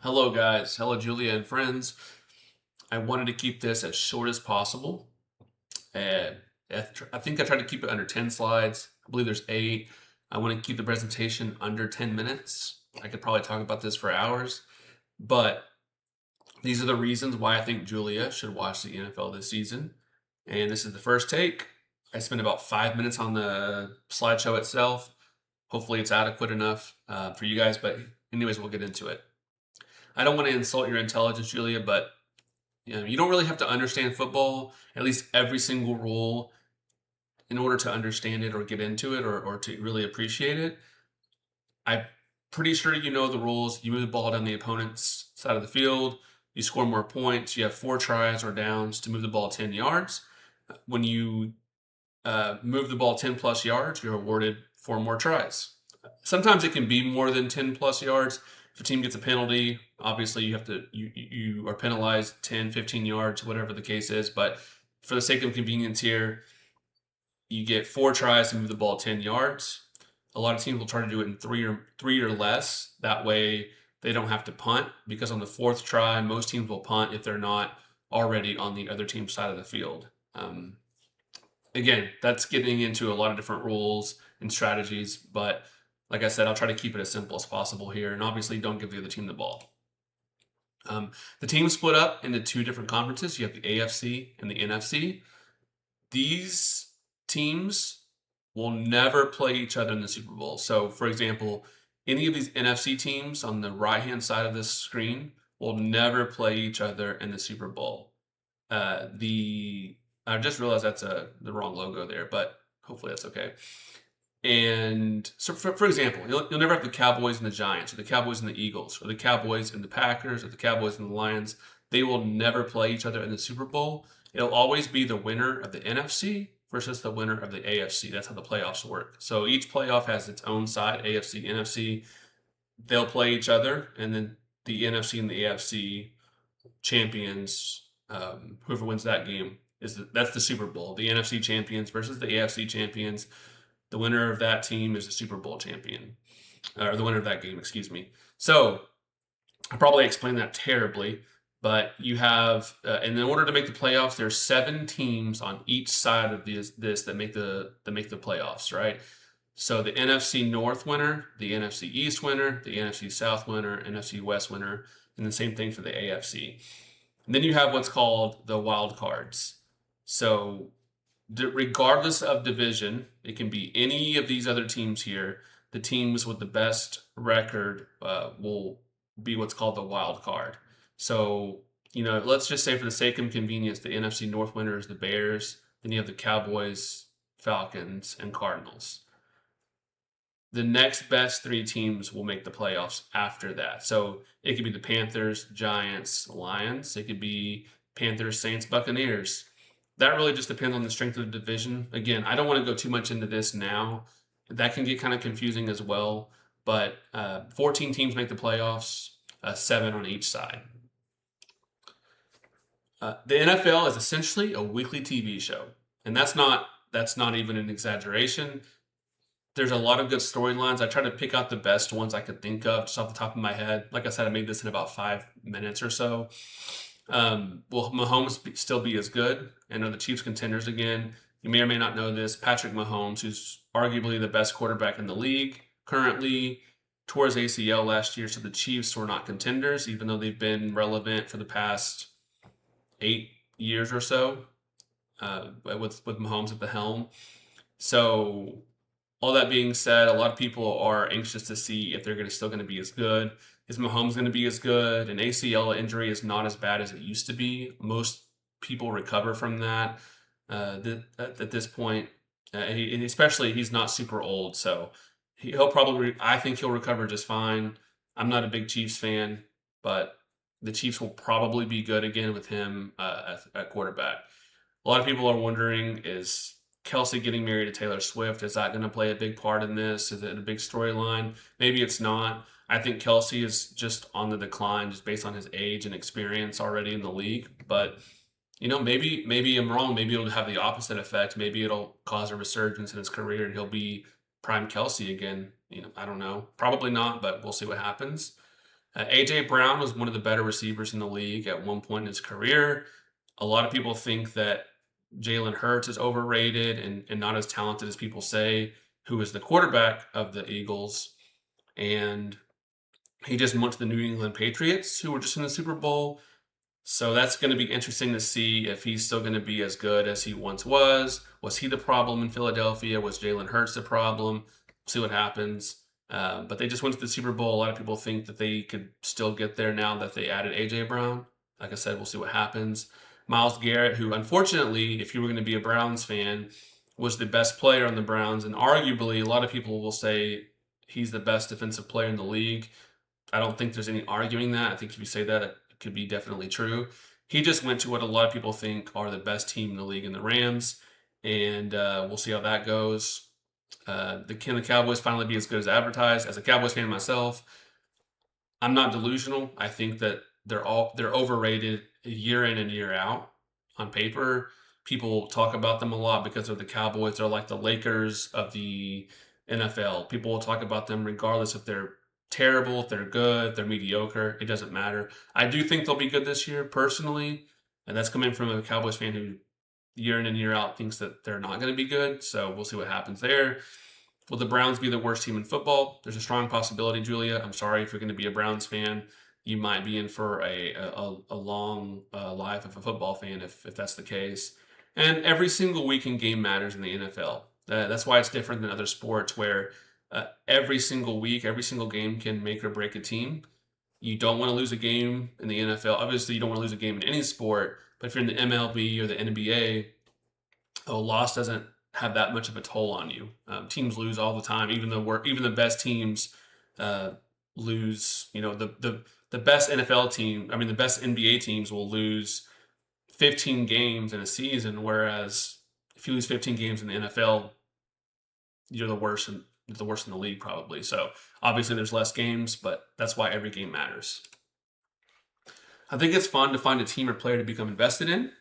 Hello, guys. Hello, Julia and friends. I wanted to keep this as short as possible. And I think I tried to keep it under 10 slides. I believe there's 8. I want to keep the presentation under 10 minutes. I could probably talk about this for hours, but these are the reasons why I think Julia should watch the NFL this season. And this is the first take. I spent about 5 minutes on the slideshow itself. Hopefully, it's adequate enough for you guys, but anyways, we'll get into it. I don't want to insult your intelligence, Julia, but you don't really have to understand football, at least every single rule, in order to understand it or get into it or to really appreciate it. I'm pretty sure you know the rules. You move the ball down the opponent's side of the field, you score more points, you have 4 tries or downs to move the ball 10 yards. When you move the ball 10 plus yards, you're awarded 4 more tries. Sometimes it can be more than 10 plus yards. If a team gets a penalty, obviously you are penalized 10, 15 yards, whatever the case is. But for the sake of convenience here, you get 4 tries to move the ball 10 yards. A lot of teams will try to do it in three or less. That way they don't have to punt, because on the 4th try, most teams will punt if they're not already on the other team's side of the field. Again, that's getting into a lot of different rules and strategies, but like I said, I'll try to keep it as simple as possible here, and obviously don't give the other team the ball. The teams split up into 2 different conferences. You have the AFC and the NFC. These teams will never play each other in the Super Bowl. So, for example, any of these NFC teams on the right-hand side of this screen will never play each other in the Super Bowl. I just realized that's the wrong logo there, but hopefully that's okay. And so, for example, you'll never have the Cowboys and the Giants, or the Cowboys and the Eagles, or the Cowboys and the Packers, or the Cowboys and the Lions. They will never play each other in the Super Bowl. It'll always be the winner of the NFC versus the winner of the AFC. That's how the playoffs work. So each playoff has its own side, AFC, NFC. They'll play each other, and then the NFC and the AFC champions, whoever wins that game, that's the Super Bowl. The NFC champions versus the AFC champions. The winner of that team is the Super Bowl champion, or the winner of that game, excuse me. So I probably explained that terribly, but you have, and in order to make the playoffs, there's 7 teams on each side of this that make the playoffs, right? So the NFC North winner, the NFC East winner, the NFC South winner, NFC West winner, and the same thing for the AFC. And then you have what's called the wild cards. So regardless of division, it can be any of these other teams here. The teams with the best record will be what's called the wild card. So, let's just say for the sake of convenience, the NFC North winner is the Bears. Then you have the Cowboys, Falcons, and Cardinals. The next best 3 teams will make the playoffs after that. So it could be the Panthers, Giants, Lions. It could be Panthers, Saints, Buccaneers. That really just depends on the strength of the division. Again, I don't want to go too much into this now. That can get kind of confusing as well. But 14 teams make the playoffs, 7 on each side. The NFL is essentially a weekly TV show, and that's not even an exaggeration. There's a lot of good storylines. I try to pick out the best ones I could think of just off the top of my head. Like I said, I made this in about 5 minutes or so. Will Mahomes still be as good? And are the Chiefs contenders again? You may or may not know this. Patrick Mahomes, who's arguably the best quarterback in the league currently, tore his ACL last year, so the Chiefs were not contenders, even though they've been relevant for the past 8 years or so, with Mahomes at the helm. So all that being said, a lot of people are anxious to see if they're still going to be as good. Is Mahomes going to be as good? An ACL injury is not as bad as it used to be. Most people recover from that at this point, and especially he's not super old, so he'll probably. I think he'll recover just fine. I'm not a big Chiefs fan, but the Chiefs will probably be good again with him at quarterback. A lot of people are wondering, is Kelsey getting married to Taylor Swift, is that going to play a big part in this? Is it a big storyline? Maybe it's not. I think Kelsey is just on the decline just based on his age and experience already in the league. But, maybe I'm wrong. Maybe it'll have the opposite effect. Maybe it'll cause a resurgence in his career and he'll be prime Kelsey again. I don't know. Probably not, but we'll see what happens. AJ Brown was one of the better receivers in the league at one point in his career. A lot of people think that Jalen Hurts is overrated and not as talented as people say, who is the quarterback of the Eagles. And he just went to the New England Patriots, who were just in the Super Bowl. So that's going to be interesting to see if he's still going to be as good as he once was. Was he the problem in Philadelphia? Was Jalen Hurts the problem? See what happens. But they just went to the Super Bowl. A lot of people think that they could still get there now that they added AJ Brown. Like I said, we'll see what happens. Myles Garrett, who unfortunately, if you were going to be a Browns fan, was the best player on the Browns, and arguably a lot of people will say he's the best defensive player in the league. I don't think there's any arguing that. I think if you say that, it could be definitely true. He just went to what a lot of people think are the best team in the league in the Rams, and we'll see how that goes. Can the Cowboys finally be as good as advertised? As a Cowboys fan myself, I'm not delusional. I think that they're overrated year in and year out. On paper, people talk about them a lot because of the Cowboys. They're like the Lakers of the NFL. People will talk about them regardless if they're terrible, if they're good, if they're mediocre. It doesn't matter. I do think they'll be good this year, personally, and that's coming from a Cowboys fan who year in and year out thinks that they're not going to be good. So we'll see what happens there. Will the Browns be the worst team in football? There's a strong possibility, Julia. I'm sorry if you're going to be a Browns fan. You might be in for a long life of a football fan if that's the case. And every single weekend game matters in the NFL. That's why it's different than other sports where every single week, every single game can make or break a team. You don't want to lose a game in the NFL. Obviously, you don't want to lose a game in any sport, but if you're in the MLB or the NBA, a loss doesn't have that much of a toll on you. Teams lose all the time, even the best teams lose. The best NFL team, I mean, the best NBA teams will lose 15 games in a season, whereas if you lose 15 games in the NFL, you're the worst in the league probably. So obviously there's less games, but that's why every game matters. I think it's fun to find a team or player to become invested in.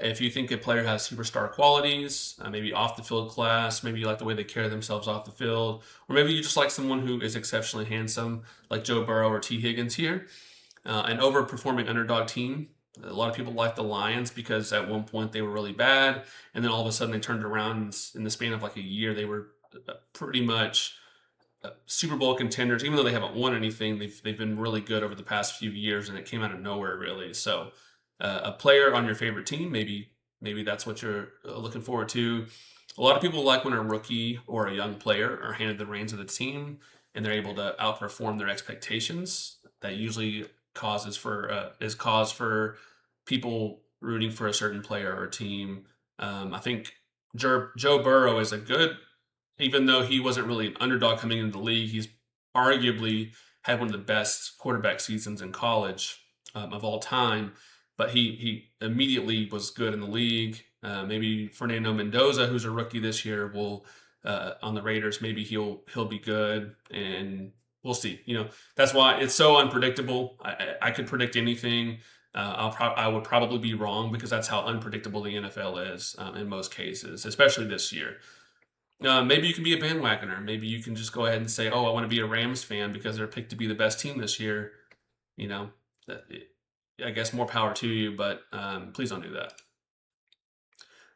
If you think a player has superstar qualities, maybe off the field class, maybe you like the way they carry themselves off the field, or maybe you just like someone who is exceptionally handsome, like Joe Burrow or T. Higgins here, an overperforming underdog team. A lot of people like the Lions because at one point they were really bad, and then all of a sudden they turned around in the span of like a year. They were pretty much Super Bowl contenders, even though they haven't won anything. They've been really good over the past few years, and it came out of nowhere really. So a player on your favorite team, maybe that's what you're looking forward to. A lot of people like when a rookie or a young player are handed the reins of the team and they're able to outperform their expectations. That usually is cause for people rooting for a certain player or team. I think Joe Burrow is a good, even though he wasn't really an underdog coming into the league, he's arguably had one of the best quarterback seasons in college of all time. But he immediately was good in the league. Maybe Fernando Mendoza, who's a rookie this year, will on the Raiders. Maybe he'll be good, and we'll see. That's why it's so unpredictable. I could predict anything. I would probably be wrong because that's how unpredictable the NFL is in most cases, especially this year. Maybe you can be a bandwagoner. Maybe you can just go ahead and say, "Oh, I want to be a Rams fan because they're picked to be the best team this year." You know, I guess more power to you, but please don't do that.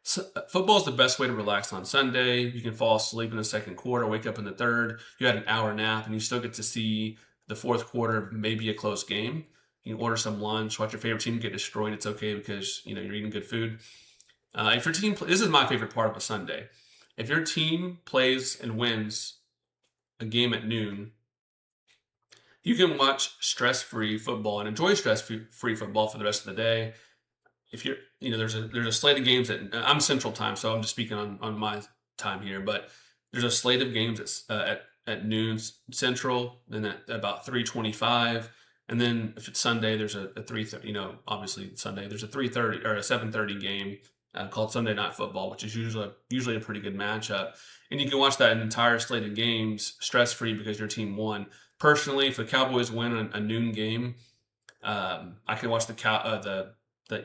So, football is the best way to relax on Sunday. You can fall asleep in the second quarter, wake up in the third. You had an hour nap, and you still get to see the fourth quarter of maybe a close game. You can order some lunch, watch your favorite team get destroyed. It's okay because you're eating good food. If your team, this is my favorite part of a Sunday. If your team plays and wins a game at noon, you can watch stress-free football and enjoy stress-free football for the rest of the day. If you're, there's a slate of games I'm Central Time, so I'm just speaking on my time here. But there's a slate of games at noon Central, then at about 3:25, and then if it's Sunday, there's a 3:30. Obviously Sunday there's a 3:30 or a 7:30 game called Sunday Night Football, which is usually a pretty good matchup. And you can watch that entire slate of games stress-free because your team won. Personally, if the Cowboys win a noon game, I can watch the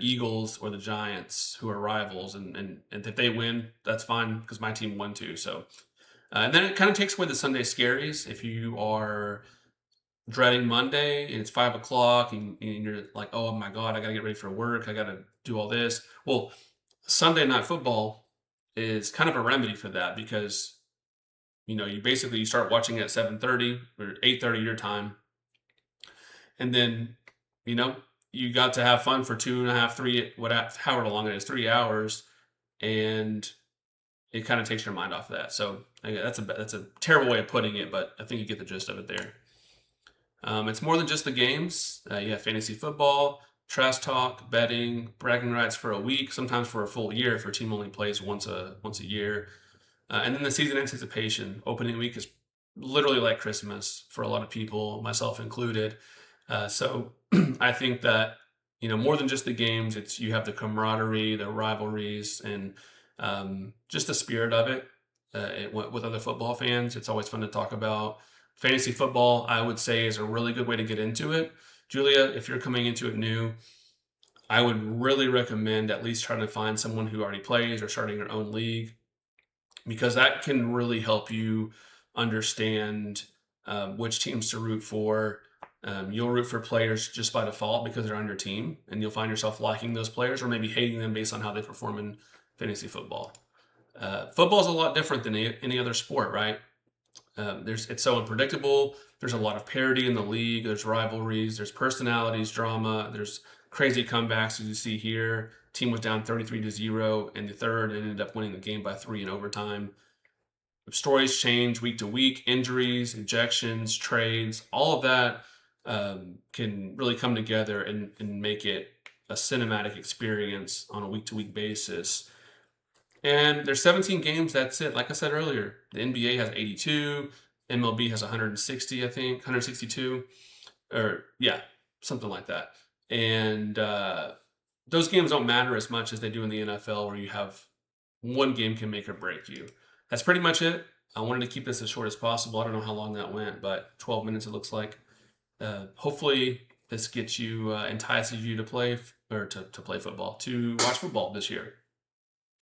Eagles or the Giants, who are rivals, and if they win, that's fine because my team won too. So, and then it kind of takes away the Sunday scaries. If you are dreading Monday and it's 5 o'clock and you're like, oh my God, I got to get ready for work. I got to do all this. Well, Sunday night football is kind of a remedy for that because, you start watching at 7:30 or 8:30 your time. And then, you know, you got to have fun for 2.5, 3, whatever, however long it is, 3 hours. And it kind of takes your mind off of that. So that's a terrible way of putting it, but I think you get the gist of it there. It's more than just the games. You have fantasy football, trash talk, betting, bragging rights for a week, sometimes for a full year if your team only plays once a year. And then the season anticipation. Opening week is literally like Christmas for a lot of people, myself included. So I think that more than just the games, it's you have the camaraderie, the rivalries, and just the spirit of it. With other football fans, it's always fun to talk about. Fantasy football, I would say, is a really good way to get into it. Julia, if you're coming into it new, I would really recommend at least trying to find someone who already plays or starting your own league because that can really help you understand which teams to root for. You'll root for players just by default because they're on your team, and you'll find yourself liking those players or maybe hating them based on how they perform in fantasy football. Football is a lot different than any other sport, right? It's so unpredictable. There's a lot of parity in the league. There's rivalries. There's personalities, drama. There's crazy comebacks as you see here. Team was down 33-0 in the third and ended up winning the game by 3 in overtime. Stories change week to week. Injuries, ejections, trades, all of that can really come together and make it a cinematic experience on a week to week basis. And there's 17 games. That's it. Like I said earlier, the NBA has 82, MLB has 160, I think, 162, or yeah, something like that. And those games don't matter as much as they do in the NFL, where you have one game can make or break you. That's pretty much it. I wanted to keep this as short as possible. I don't know how long that went, but 12 minutes it looks like. Hopefully, this gets you entices you to play or to play football, to watch football this year.